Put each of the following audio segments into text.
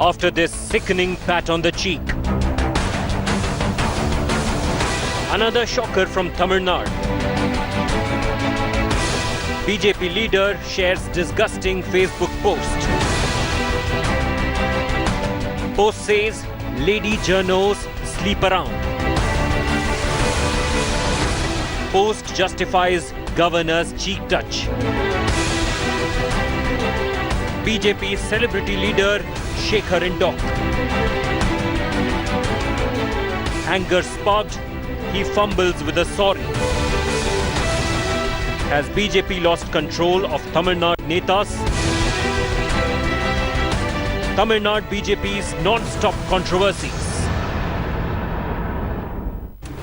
after this sickening pat on the cheek. Another shocker from Tamil Nadu. BJP leader shares disgusting Facebook post. Post says, lady journos sleep around. Post justifies governor's cheek touch. BJP celebrity leader Shekhar in dock. Anger sparked, he fumbles with a sorry. Has BJP lost control of Tamil Nadu netas? Tamil Nadu BJP's non-stop controversies.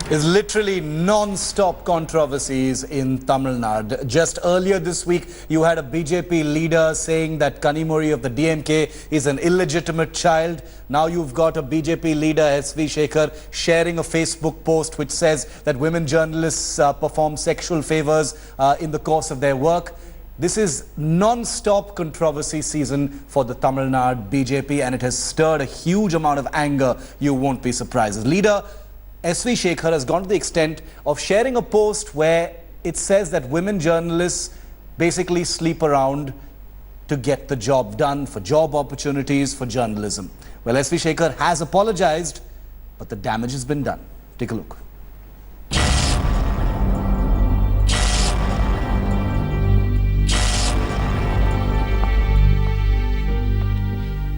Is literally non-stop controversies in Tamil Nadu. Just earlier this week, you had a BJP leader saying that Kanimozhi of the DMK is an illegitimate child. Now you've got a BJP leader, SV Shekhar, sharing a Facebook post which says that women journalists perform sexual favors in the course of their work. This is non-stop controversy season for the Tamil Nadu BJP, and it has stirred a huge amount of anger. You won't be surprised. Leader SV Shekhar has gone to the extent of sharing a post where it says that women journalists basically sleep around to get the job done, for job opportunities, for journalism. Well, SV Shekhar has apologized, but the damage has been done. Take a look.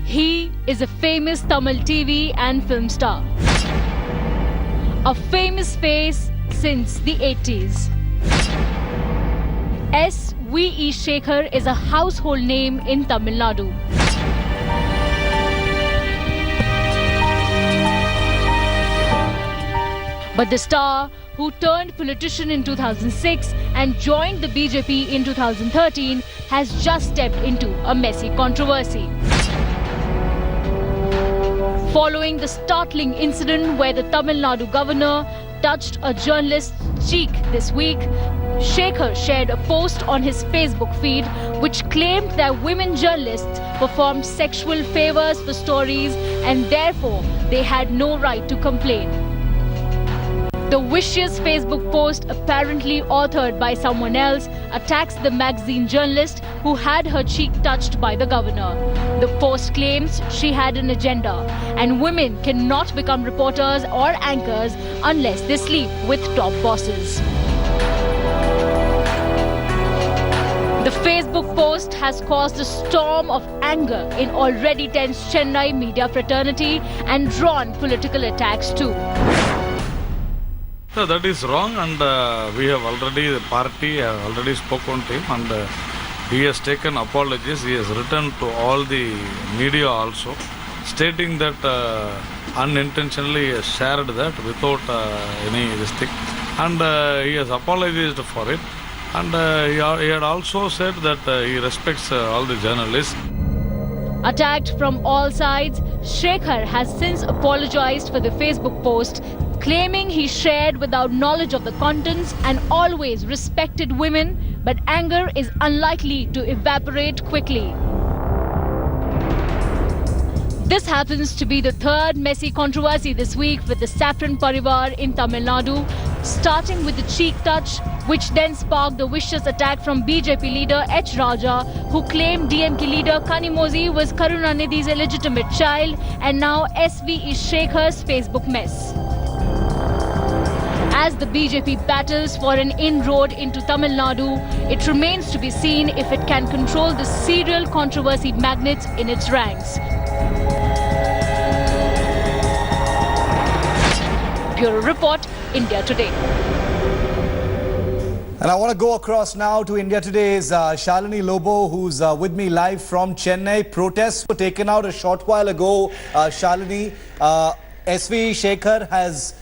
He is a famous Tamil TV and film star. A famous face since the 80s. SV Shekhar is a household name in Tamil Nadu. But the star, who turned politician in 2006 and joined the BJP in 2013, has just stepped into a messy controversy. Following the startling incident where the Tamil Nadu governor touched a journalist's cheek this week, Shekhar shared a post on his Facebook feed which claimed that women journalists performed sexual favors for stories and therefore they had no right to complain. The vicious Facebook post, apparently authored by someone else, attacks the magazine journalist who had her cheek touched by the governor. The post claims she had an agenda and women cannot become reporters or anchors unless they sleep with top bosses. The Facebook post has caused a storm of anger in already tense Chennai media fraternity and drawn political attacks too. No, that is wrong, and we have already, the party have already spoken to him, and he has taken apologies. He has written to all the media also, stating that unintentionally he has shared that without any this thing, and he has apologized for it, and he had also said that he respects all the journalists. Attacked from all sides, Shekhar has since apologized for the Facebook post, claiming he shared without knowledge of the contents and always respected women, but anger is unlikely to evaporate quickly. This happens to be the third messy controversy this week with the Saffron Parivar in Tamil Nadu, starting with the cheek touch, which then sparked a vicious attack from BJP leader H. Raja, who claimed DMK leader Kanimozhi was Karunanidhi's illegitimate child, and now SV Shekhar's Facebook mess. As the BJP battles for an inroad into Tamil Nadu, it remains to be seen if it can control the serial controversy magnets in its ranks. Bureau Report, India Today. And I want to go across now to India Today's Shalini Lobo, who's with me live from Chennai. Protests were taken out a short while ago. Shalini, SV Shekhar has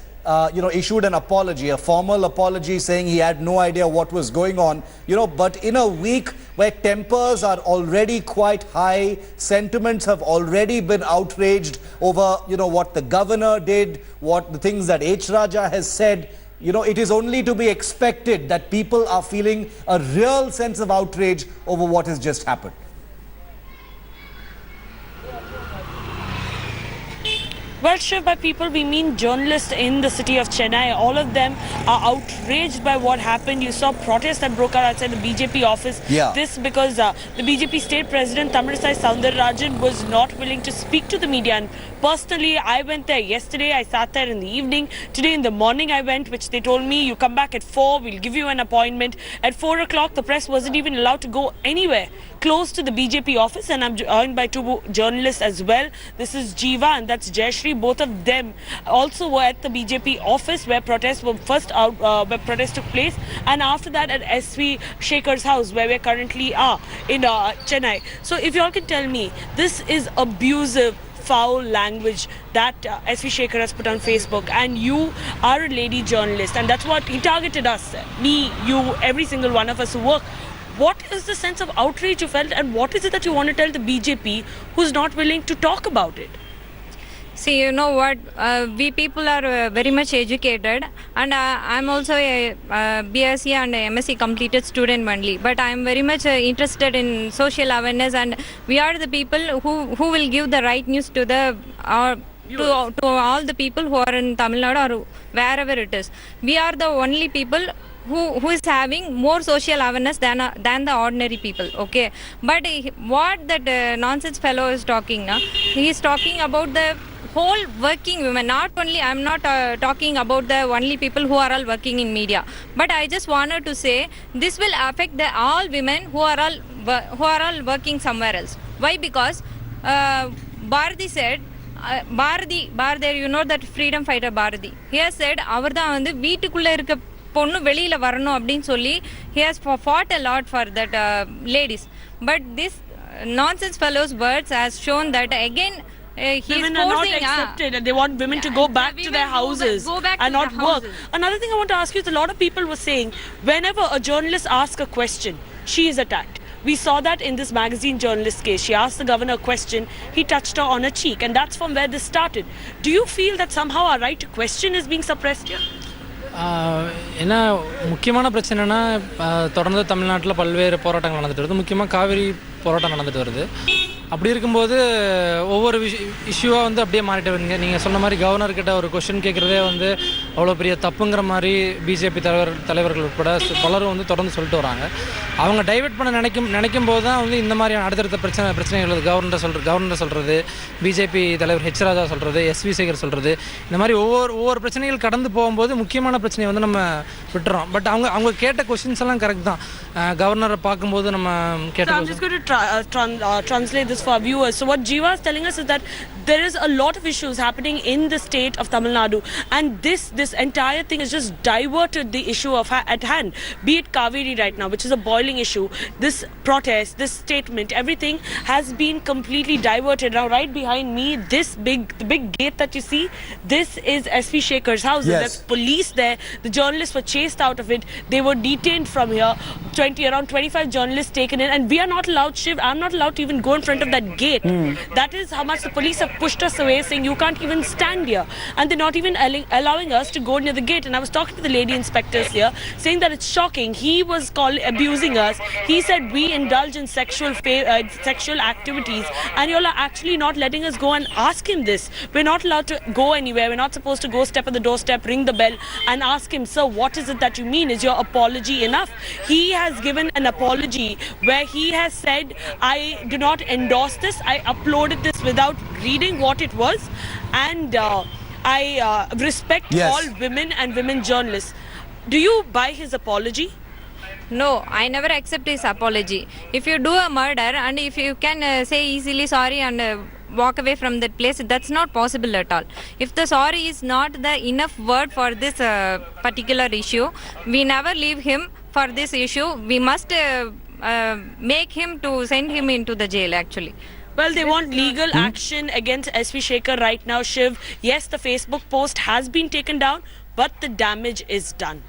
issued an apology, a formal apology, saying he had no idea what was going on. But in a week where tempers are already quite high, sentiments have already been outraged over, what the governor did, what the things that H. Raja has said, it is only to be expected that people are feeling a real sense of outrage over what has just happened. Well, Shiv, by people we mean journalists in the city of Chennai. All of them are outraged by what happened. You saw protests that broke out outside the BJP office. Yeah. This because the BJP state president Tamilisai Soundararajan was not willing to speak to the media. And personally, I went there yesterday. I sat there in the evening. Today in the morning I went, which they told me, you come back at 4, we'll give you an appointment. At 4 o'clock, the press wasn't even allowed to go anywhere close to the BJP office, and I'm joined by two journalists as well. This is Jiva and that's Jayashree. Both of them also were at the BJP office where protests were where protests took place, and after that at SV Shekhar's house where we currently are in Chennai. So if you all can tell me, this is abusive, foul language that SV Shekhar has put on Facebook, and you are a lady journalist, and that's what he targeted us, me, you, every single one of us who work. What is the sense of outrage you felt, and what is it that you want to tell the BJP who's not willing to talk about it? See, you know what, we people are very much educated, and I'm also a BSc and a MSc completed student only, but I'm very much interested in social awareness, and we are the people who will give the right news to the to all the people who are in Tamil Nadu or wherever it is. We are the only people who is having more social awareness than the ordinary people, okay? But what that nonsense fellow is talking, he is talking about the whole working women. Not only, I'm not talking about the only people who are all working in media, but I just wanted to say this will affect the all women who are all working somewhere else. Why? Because Bharati said, Bharati, you know that freedom fighter Bharati, he has said அவர்தான் வந்து வீட்டுக்குள்ள இருக்க பொண்ணு வெளியில வரணும் அப்படினு சொல்லி he has fought a lot for that ladies, but this nonsense fellow's words has shown that again women are not accepted, and they want women to go back to their houses and not work. Another thing I want to ask you is, a lot of people were saying whenever a journalist asks a question, she is attacked. We saw that in this magazine journalist case. She asked the governor a question, he touched her on her cheek, and that's from where this started. Do you feel that somehow our right to question is being suppressed here? என்ன முக்கியமான பிரச்சனைனா தொடர்ந்து தமிழ்நாட்டில் பல்வேறு போராட்டங்கள் நடந்துட்டு வருது. முக்கியமாக காவிரி போராட்டம் நடந்துட்டு வருது. அப்படி இருக்கும்போது ஒவ்வொரு இஷ்யூவாக வந்து அப்படியே மாறிட்டு வருங்க. நீங்கள் சொன்ன மாதிரி கவர்னர்கிட்ட ஒரு கொஸ்டின் கேட்குறதே வந்து அவ்வளோ பெரிய தப்புங்கிற மாதிரி பிஜேபி தலைவர்கள் உட்பட பலரும் வந்து தொடர்ந்து சொல்லிட்டு வராங்க. அவங்க டைவெர்ட் பண்ண நினைக்கும் போது தான் வந்து இந்த மாதிரியான அடுத்தடுத்த பிரச்சனைகள் கவர்னர் சொல்கிறது, பிஜேபி தலைவர் ஹெச் ராஜா சொல்கிறது, எஸ்வி சேகர் சொல்கிறது, இந்த மாதிரி ஒவ்வொரு பிரச்சனைகள் கடந்து போகும்போது முக்கியமான பிரச்சனையை வந்து நம்ம விட்டுறோம். பட் அவங்க கேட்ட கொஸ்டின்ஸ் எல்லாம் கரெக்ட் தான். கவர்னரை பார்க்கும்போது நம்ம கேட்ட I'm just going to translate this for our viewers. So what Jiva is telling us is that there is a lot of issues happening in the state of Tamil Nadu, and this entire thing has just diverted the issue at hand. Be it Kaveri right now, which is a boiling issue, this protest, this statement, everything has been completely diverted. Now right behind me, the big gate that you see, this is SV Shekhar's house. Yes. There's police there. The journalists were chased out of it. They were detained from here. Around 25 journalists taken in, and we are not allowed, Shiv, I'm not allowed to even go in front of that gate. That is how much the police have pushed us away, saying you can't even stand here, and they're not even allowing us to go near the gate. And I was talking to the lady inspectors here, saying that it's shocking. He was abusing us. He said we indulge in sexual activities, and you all are actually not letting us go and ask him this. We're not allowed to go anywhere. We're not supposed to go step at the doorstep, ring the bell and ask him, sir, what is it that you mean? Is your apology enough? He has given an apology where he has said, I do not endorse this. I uploaded this without reading what it was, and I respect all women and women journalists. Do you buy his apology? No, I never accept his apology. If you do a murder and if you can say easily sorry and walk away from that place, that's not possible at all. If the sorry is not the enough word for this particular issue, we never leave him for this issue. We must make him to send him into the jail actually. Well, they want legal action against SV Shekhar right now, Shiv. Yes, the Facebook post has been taken down, but the damage is done.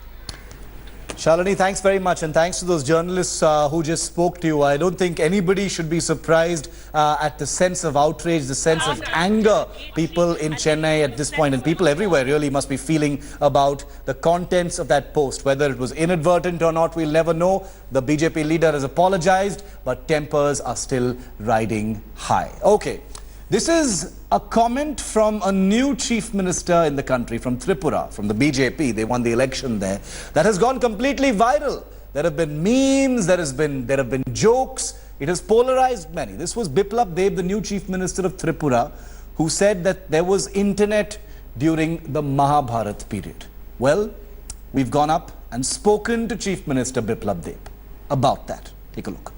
Shalini, thanks very much, and thanks to those journalists who just spoke to you. I don't think anybody should be surprised at the sense of outrage, the sense of anger people in Chennai at this point, and people everywhere really must be feeling about the contents of that post. Whether it was inadvertent or not, we'll never know. The BJP leader has apologized, but tempers are still riding high. Okay. This is a comment from a new chief minister in the country, from Tripura, from the BJP. They won the election there. That has gone completely viral. There have been memes, there have been jokes. It has polarized many. This was Biplab Deb, the new chief minister of Tripura, who said that there was internet during the Mahabharat period. Well, we've gone up and spoken to Chief Minister Biplab Deb about that. Take a look.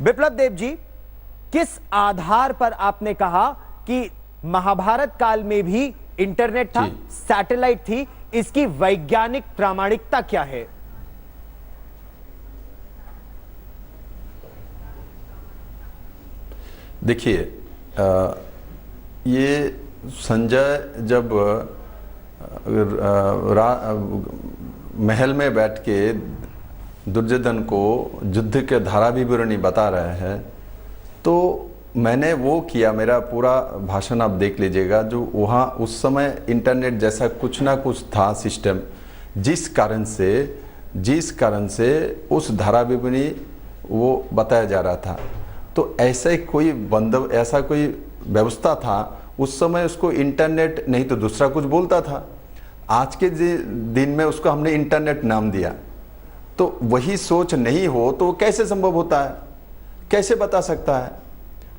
Biplab Dev ji, किस आधार पर आपने कहा कि महाभारत काल में भी internet था, satellite थी, इसकी वैज्ञानिक प्रामाणिकता क्या है? देखिए, ये संजय जब महल में बैठ के दुर्योधन को युद्ध के धारा विवरणी बता रहे हैं, तो मैंने वो किया, मेरा पूरा भाषण आप देख लीजिएगा, जो वहाँ उस समय इंटरनेट जैसा कुछ ना कुछ था सिस्टम, जिस कारण से उस धारा विवरणी वो बताया जा रहा था। तो ऐसा कोई ऐसा कोई व्यवस्था था उस समय, उसको इंटरनेट नहीं तो दूसरा कुछ बोलता था। आज के दिन में उसको हमने इंटरनेट नाम दिया। तो वही सोच नहीं हो तो कैसे संभव होता है, कैसे बता सकता है?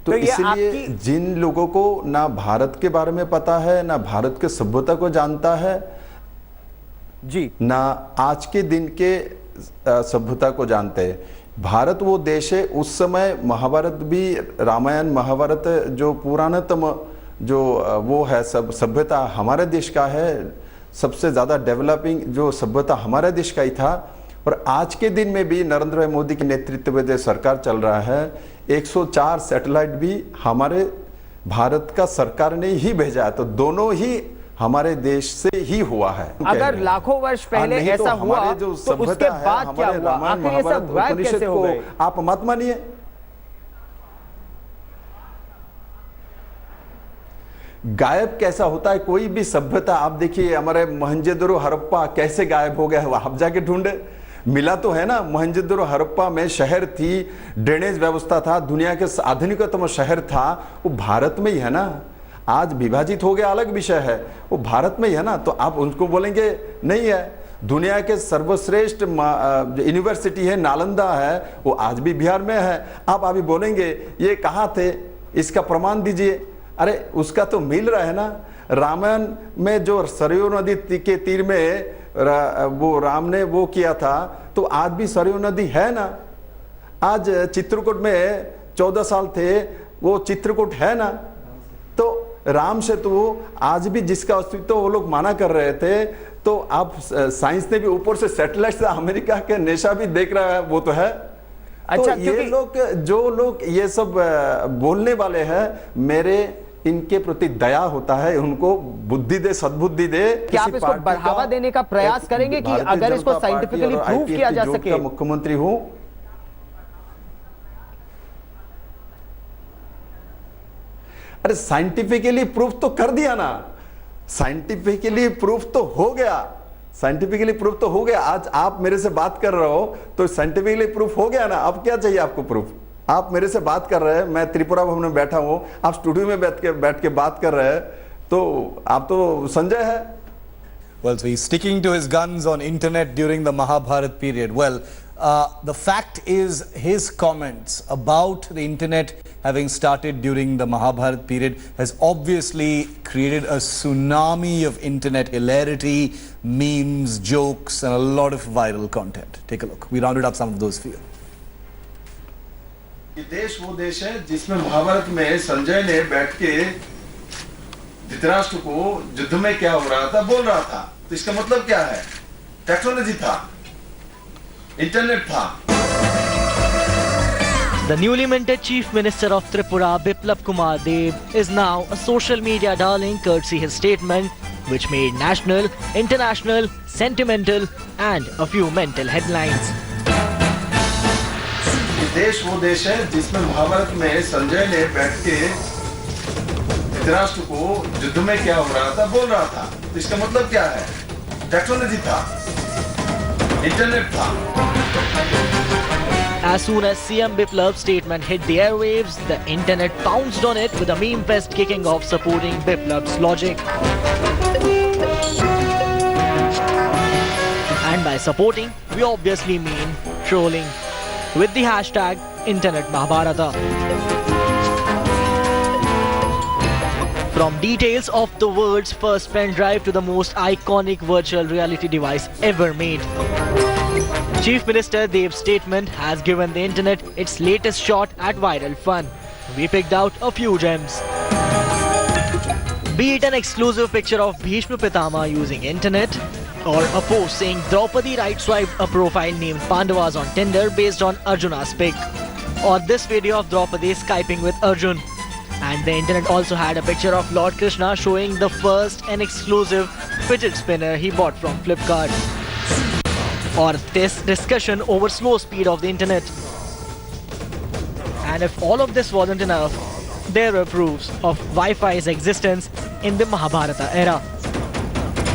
तो इसलिए जिन लोगों को ना भारत के बारे में पता है, ना भारत के सभ्यता को जानता है जी, ना आज के दिन के सभ्यता को जानते हैं। भारत वो देश है, उस समय महाभारत भी, रामायण महाभारत जो पुरातनतम जो वो है सब सभ्यता हमारे देश का है, सबसे ज़्यादा डेवलपिंग जो सभ्यता हमारे देश का ही था। और आज के दिन में भी नरेंद्र भाई मोदी के नेतृत्व में जो सरकार चल रहा है, 104 सैटेलाइट भी हमारे भारत का सरकार ने ही भेजा है। तो दोनों ही हमारे देश से ही हुआ है। अगर लाखों वर्ष पहले ऐसा हुआ तो उसके बाद क्या हुआ? आखिर ये सब गायब कैसे हो गए? आप मत मानिए। गायब कैसा होता है कोई भी सभ्यता? आप देखिए हमारे मोहनजोदड़ो हड़प्पा कैसे गायब हो गया, आप जाके ढूंढे, मिला तो है ना। मोहनजोदड़ो हड़प्पा में शहर थी, ड्रेनेज व्यवस्था था, दुनिया के आधुनिकतम शहर था, वो भारत में ही है ना। आज विभाजित हो गया अलग विषय है, वो भारत में ही है ना। तो आप उनको बोलेंगे नहीं है। दुनिया के सर्वश्रेष्ठ यूनिवर्सिटी है नालंदा है, वो आज भी बिहार में है। आप अभी बोलेंगे ये कहाँ थे, इसका प्रमाण दीजिए। अरे उसका तो मिल रहा है ना। रामायण में जो सरयू नदी के तीर में वो राम ने वो किया था, तो आज भी सरयू नदी है ना। आज चित्रकूट में 14 साल थे, वो चित्रकूट है ना। तो राम सेतु आज भी जिसका अस्तित्व वो लोग माना कर रहे थे, तो आप साइंस ने भी ऊपर से सैटेलाइट से अमेरिका के नेशा भी देख रहा है, वो तो है। अच्छा, तो ये लोग जो लोग ये सब बोलने वाले हैं, मेरे इनके प्रति दया होता है, उनको बुद्धि दे, सद्बुद्धि दे। क्या आप इसको बढ़ावा देने का प्रयास करेंगे कि अगर इसको साइंटिफिकली प्रूव किया जा सके? मुख्यमंत्री हूं। अरे साइंटिफिकली प्रूफ तो कर दिया ना, साइंटिफिकली प्रूफ तो हो गया, साइंटिफिकली प्रूफ तो हो गया। आज आप मेरे से बात कर रहे हो तो साइंटिफिकली प्रूफ हो गया ना। अब क्या चाहिए आपको प्रूफ? आप मेरे से बात कर रहे हैं, मैं त्रिपुरा भवन में बैठा हूं, आप स्टूडियो में बैठ के बात कर रहे हैं, तो आप तो संजय है। Well, so he's sticking to his guns on internet during the Mahabharat period. Well, the fact is his comments about the internet having started during the Mahabharat period has obviously created a tsunami of internet hilarity, memes, jokes and a lot of viral content. Take a look. We rounded up some of those for you. ये देश वो देश है जिसमें महाभारत में संजय ने बैठ के धृतराष्ट्र को युद्ध में क्या हो रहा था बोल रहा था। तो इसका मतलब क्या है? टेक्नोलॉजी था, इंटरनेट था। The newly minted Chief Minister of Tripura, Biplab Kumar Deb, is now a social media darling courtesy his statement, which made national, international, sentimental, and a few mental headlines. देश वो देश है जिसमें महाभारत में संजय ने बैठ के धृतराष्ट्र को युद्ध में क्या हो रहा था बोल रहा था। तो इसका मतलब क्या है? टेक्नोलॉजी था, इंटरनेट था। As soon as CM Biplab's statement hit the airwaves, the internet pounced on it with a meme fest kicking off supporting Biplab's logic. And by supporting, we obviously mean trolling with the hashtag Internet Mahabharata. From details of the world's first pen drive to the most iconic virtual reality device ever made, Chief Minister Dev's statement has given the internet its latest shot at viral fun. We picked out a few gems. Be it an exclusive picture of Bhishma Pitama using internet, or a post saying Draupadi right-swiped a profile named Pandavas on Tinder based on Arjuna's pic, or this video of Draupadi Skyping with Arjun. And the internet also had a picture of Lord Krishna showing the first and exclusive fidget spinner he bought from Flipkart. Or this discussion over slow speed of the internet. And if all of this wasn't enough, there were proofs of Wi-Fi's existence in the Mahabharata era.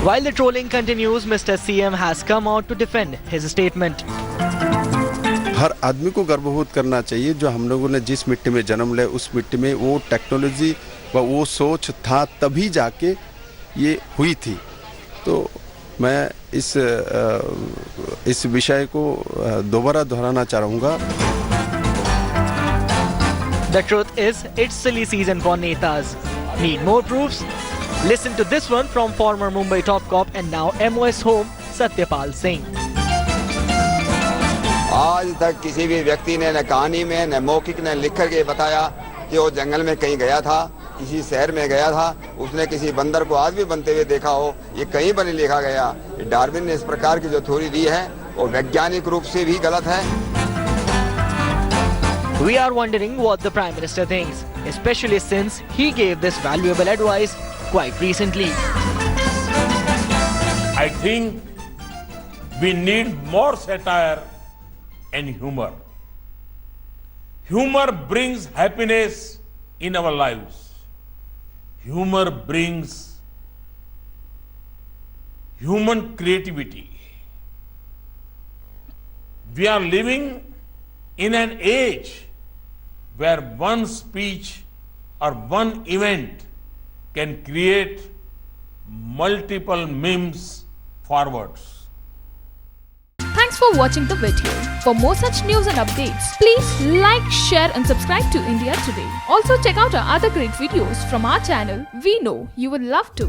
While the trolling continues, Mr. CM has come out to defend his statement. हर आदमी को गर्वबोध करना चाहिए जो हम लोगों ने जिस मिट्टी में जन्म लिया उस मिट्टी में वो टेक्नोलॉजी व वो सोच था तभी जाके ये हुई थी। तो मैं इस विषय को दोबारा दोहराना चाहूँगा। The truth is, it's silly season for netas. Need more proofs? Listen to this one from former Mumbai top cop and now MOS home Satyapal Singh. आज तक किसी भी व्यक्ति ने न कहानी में न मौखिक ने लिख करके बताया कि वो जंगल में कहीं गया था, किसी शहर में गया था, उसने किसी बंदर को आदमी बनते हुए देखा हो, ये कहीं पर नहीं लिखा गया। डार्विन ने इस प्रकार की जो थ्योरी दी है वो वैज्ञानिक रूप से भी गलत है। We are wondering what the Prime Minister thinks, especially since he gave this valuable advice quite recently. I think we need more satire and humor. Humor brings happiness in our lives. Humor brings human creativity. We are living in an age where one speech or one event can create multiple memes forwards. Thanks for watching the video. For more such news and updates, please like, share and subscribe to India Today. Also check out our other great videos from our channel. We know you will love to.